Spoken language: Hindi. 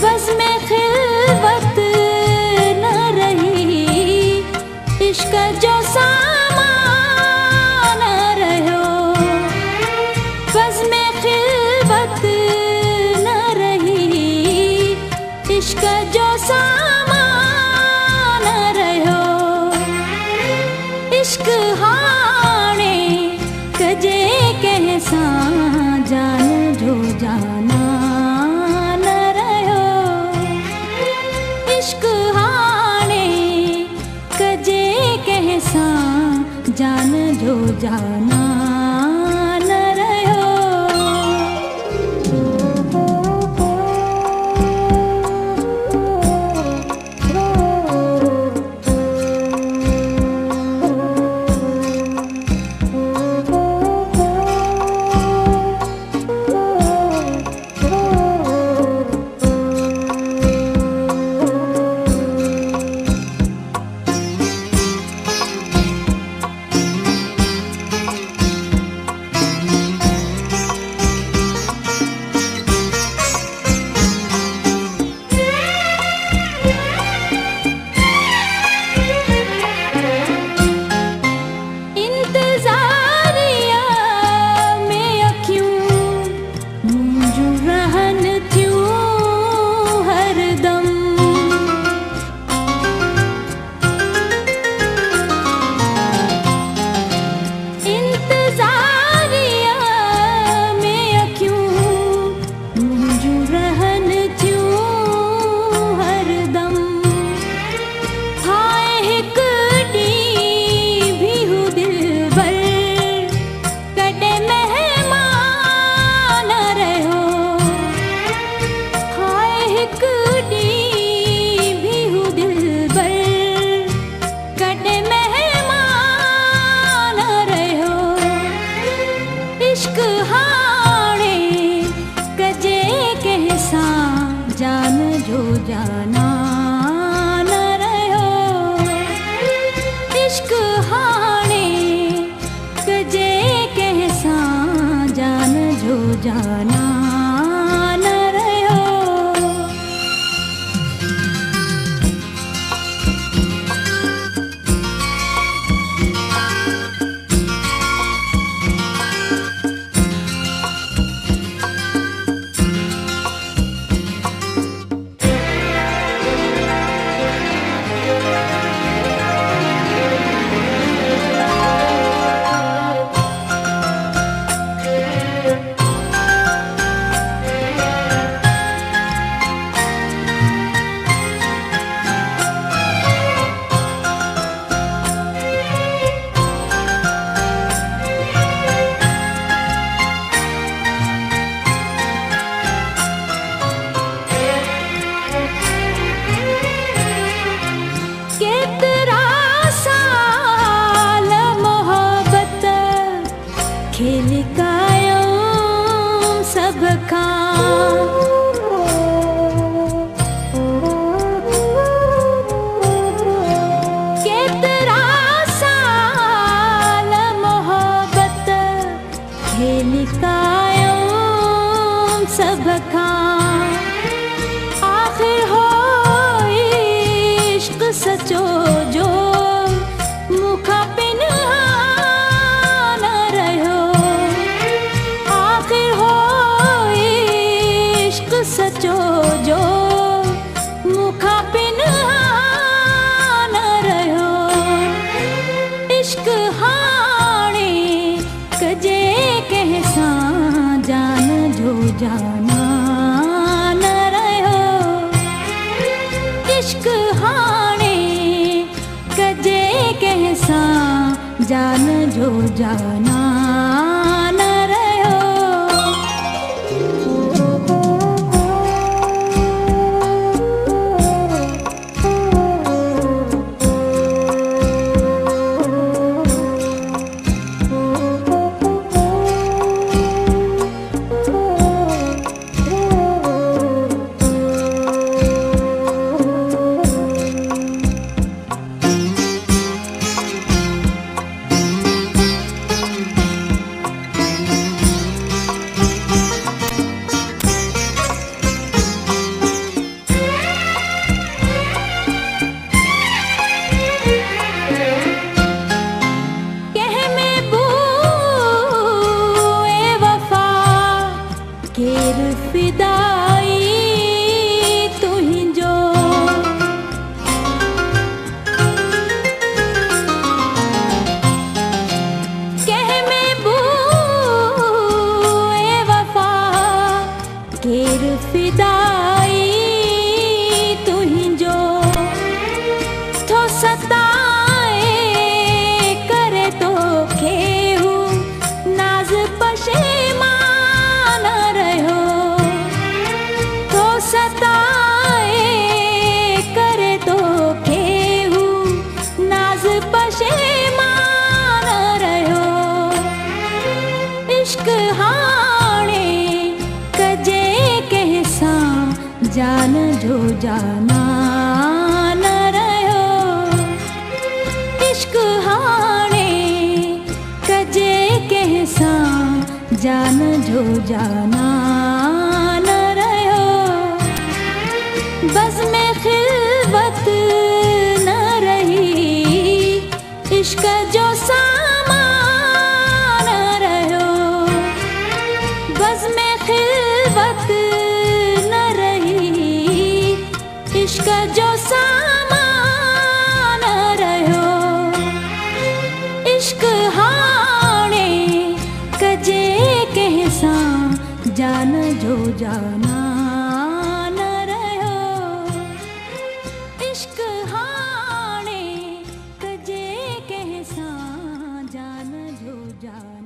बस में खिलवत न रही, इश्क जो सामान रहो। बस में खिलवत न रही, इश्क जो सामान रहो। इश्क हाणे कजे कैसा जान जो जाना न रहो। इश्क हाणे कजे कैसा जान जो जाना न रहो। इश्क हाणे कजे कैसा जान जो जाना न रहो। इश्क हाणे कजे कैसा जान जो जाना न रहो। खेल कायो सब खां केतरा साल मोहब्बत खेल कायो सब खां आखिर हो इश्क सचो जो मुखा सचो जो मुखा पिनहान रहो। इश्क हाणे कजे कैसा जान जो जाना न रहो। इश्क हाणे कजे कैसा जान जो जाना न रहो। जो जाना न रहियो इश्क हाणे कजे कंहिंसां जान जो जाना न रहियो बज़ में खिलवत न रही इश्क जो सामान रहियो बज़ में खिलवत न रही इश्क जो सामान रहियो इश्क हाणे कजे कंहिंसां जान जो जाना न रहियो इश्क हाणे कजे कंहिंसां जान जो जाना